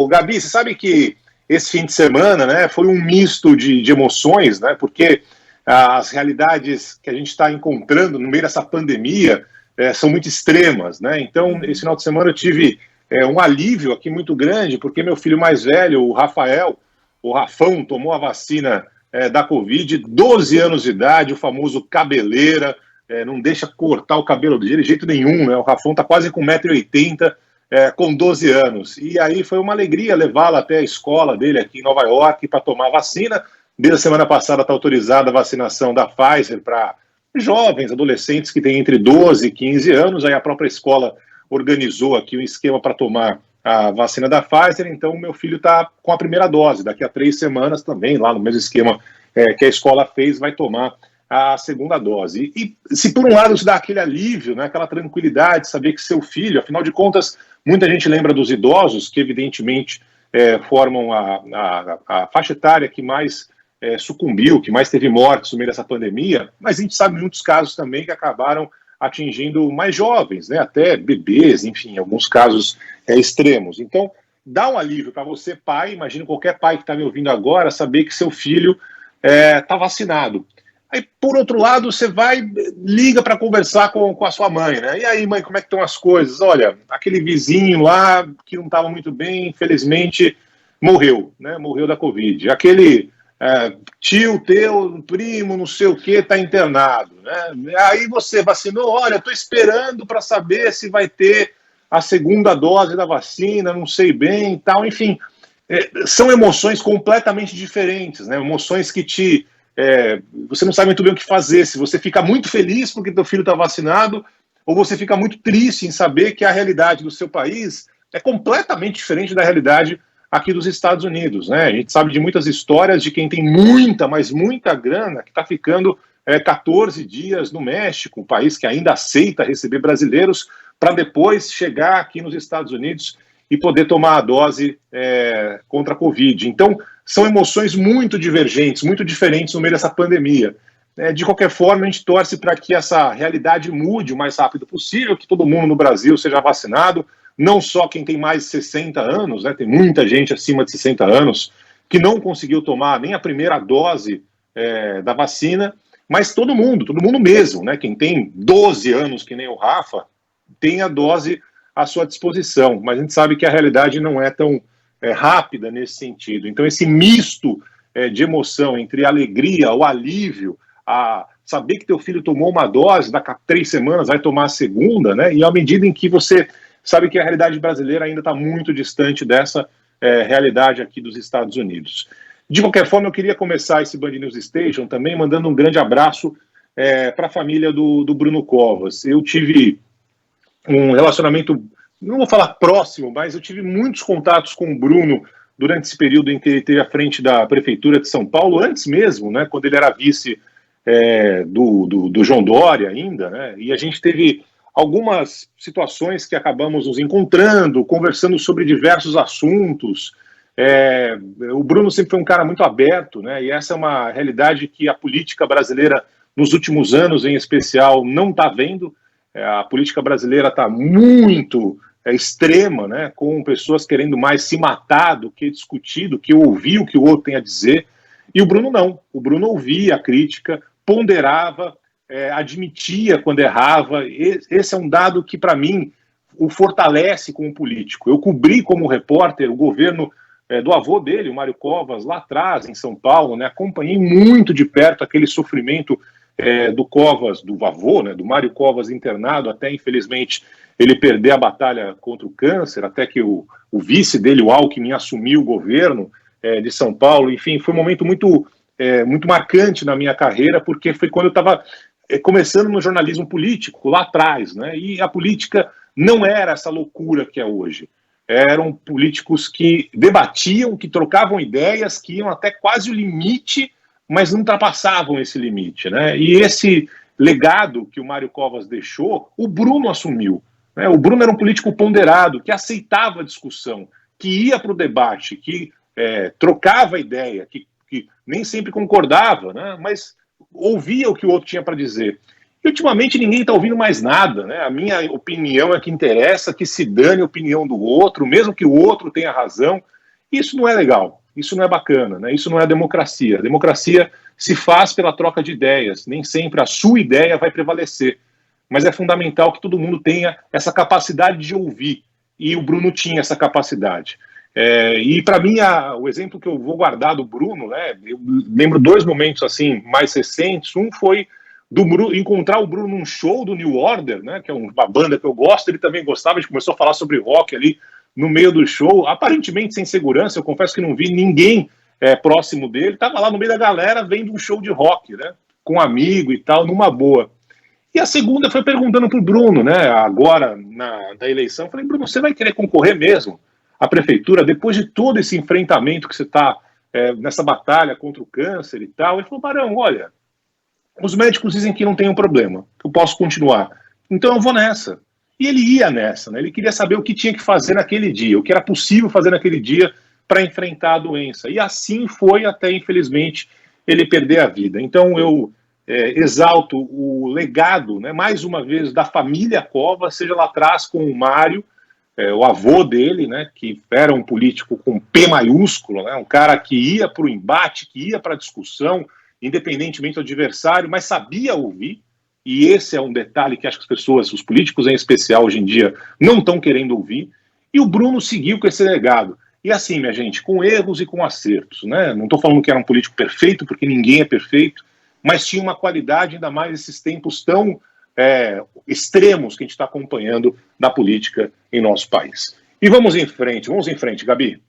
Gabi, você sabe que esse fim de semana, né, foi um misto de emoções, né, porque as realidades que a gente está encontrando no meio dessa pandemia são muito extremas, né? Então, esse final de semana eu tive um alívio aqui muito grande, porque meu filho mais velho, o Rafael, o Rafão, tomou a vacina da Covid, 12 anos de idade, o famoso cabeleira, não deixa cortar o cabelo de jeito nenhum, né? O Rafão está quase com 1,80 m, com 12 anos. E aí foi uma alegria levá-la até a escola dele aqui em Nova York para tomar vacina. Desde a semana passada está autorizada a vacinação da Pfizer para jovens, adolescentes que têm entre 12 e 15 anos. Aí a própria escola organizou aqui um esquema para tomar a vacina da Pfizer. Então o meu filho está com a primeira dose. Daqui a 3 semanas também, lá no mesmo esquema que a escola fez, vai tomar a segunda dose. E se por um lado isso dá aquele alívio, né, aquela tranquilidade, saber que seu filho, afinal de contas, muita gente lembra dos idosos, que evidentemente formam a faixa etária que mais sucumbiu, que mais teve mortes no meio dessa pandemia, mas a gente sabe muitos casos também que acabaram atingindo mais jovens, né, até bebês, enfim, alguns casos extremos. Então, dá um alívio para você, pai, imagino qualquer pai que está me ouvindo agora, saber que seu filho está vacinado. Aí, por outro lado, você liga para conversar com a sua mãe, né? E aí, mãe, como é que estão as coisas? Olha, aquele vizinho lá que não estava muito bem, infelizmente, morreu, né? Morreu da Covid. Aquele tio teu, primo, não sei o que, está internado, né? Aí você vacinou, olha, estou esperando para saber se vai ter a segunda dose da vacina, não sei bem e tal, enfim. São emoções completamente diferentes, né? Emoções que você não sabe muito bem o que fazer, se você fica muito feliz porque teu filho está vacinado, ou você fica muito triste em saber que a realidade do seu país é completamente diferente da realidade aqui dos Estados Unidos, né? A gente sabe de muitas histórias de quem tem muita, mas muita grana, que está ficando 14 dias no México, um país que ainda aceita receber brasileiros, para depois chegar aqui nos Estados Unidos e poder tomar a dose contra a Covid. Então, são emoções muito divergentes, muito diferentes no meio dessa pandemia. De qualquer forma, a gente torce para que essa realidade mude o mais rápido possível, que todo mundo no Brasil seja vacinado, não só quem tem mais de 60 anos, né, tem muita gente acima de 60 anos que não conseguiu tomar nem a primeira dose da vacina, mas todo mundo mesmo, né, quem tem 12 anos, que nem o Rafa, tem a dose à sua disposição, mas a gente sabe que a realidade não é tão rápida nesse sentido. Então, esse misto de emoção entre a alegria, o alívio, a saber que teu filho tomou uma dose, daqui a 3 semanas vai tomar a segunda, né? E à medida em que você sabe que a realidade brasileira ainda está muito distante dessa realidade aqui dos Estados Unidos. De qualquer forma, eu queria começar esse Band News Station também mandando um grande abraço para a família do Bruno Covas. Eu tive um relacionamento, não vou falar próximo, mas eu tive muitos contatos com o Bruno durante esse período em que ele esteve à frente da Prefeitura de São Paulo, antes mesmo, né, quando ele era vice do João Dória ainda, né, e a gente teve algumas situações que acabamos nos encontrando, conversando sobre diversos assuntos. O Bruno sempre foi um cara muito aberto, né, e essa é uma realidade que a política brasileira, nos últimos anos em especial, não está vendo. A política brasileira está muito extrema, né, com pessoas querendo mais se matar do que discutir, do que ouvir o que o outro tem a dizer. E o Bruno não. O Bruno ouvia a crítica, ponderava, admitia quando errava. Esse é um dado que, para mim, o fortalece como político. Eu cobri como repórter o governo do avô dele, o Mário Covas, lá atrás, em São Paulo, né, acompanhei muito de perto aquele sofrimento do Covas, do avô, né, do Mário Covas internado, até infelizmente ele perder a batalha contra o câncer, até que o vice dele, o Alckmin, assumiu o governo de São Paulo. Enfim, foi um momento muito marcante na minha carreira, porque foi quando eu estava começando no jornalismo político, lá atrás, né, e a política não era essa loucura que é hoje. Eram políticos que debatiam, que trocavam ideias, que iam até quase o limite, mas não ultrapassavam esse limite, né? E esse legado que o Mário Covas deixou, o Bruno assumiu, né? O Bruno era um político ponderado, que aceitava a discussão, que ia para o debate, que trocava ideia, que nem sempre concordava, né? Mas ouvia o que o outro tinha para dizer. E ultimamente ninguém está ouvindo mais nada, né? A minha opinião é que interessa, que se dane a opinião do outro, mesmo que o outro tenha razão. Isso não é legal, isso não é bacana, né? Isso não é democracia. A democracia se faz pela troca de ideias, nem sempre a sua ideia vai prevalecer. Mas é fundamental que todo mundo tenha essa capacidade de ouvir, e o Bruno tinha essa capacidade. E para mim, o exemplo que eu vou guardar do Bruno, né? Eu lembro dois momentos assim mais recentes. Um foi do Bruno, encontrar o Bruno num show do New Order, né? Que é uma banda que eu gosto. Ele também gostava, a gente começou a falar sobre rock ali no meio do show, aparentemente sem segurança. Eu confesso que não vi ninguém próximo dele. Estava lá no meio da galera vendo um show de rock, né? Com um amigo e tal, numa boa. E a segunda foi perguntando para o Bruno, né? Agora da eleição, eu falei, Bruno, você vai querer concorrer mesmo à prefeitura depois de todo esse enfrentamento que você está nessa batalha contra o câncer e tal? Ele falou, Barão, olha, os médicos dizem que não tem um problema, que eu posso continuar. Então eu vou nessa. E ele ia nessa, né? Ele queria saber o que tinha que fazer naquele dia, o que era possível fazer naquele dia para enfrentar a doença. E assim foi até, infelizmente, ele perder a vida. Então eu exalto o legado, né, mais uma vez, da família Covas, seja lá atrás com o Mário, o avô dele, né, que era um político com P maiúsculo, né, um cara que ia para o embate, que ia para a discussão, independentemente do adversário, mas sabia ouvir. E esse é um detalhe que acho que as pessoas, os políticos em especial hoje em dia, não estão querendo ouvir. E o Bruno seguiu com esse legado. E assim, minha gente, com erros e com acertos, né? Não estou falando que era um político perfeito, porque ninguém é perfeito, mas tinha uma qualidade, ainda mais nesses tempos tão extremos que a gente está acompanhando da política em nosso país. E vamos em frente, Gabi.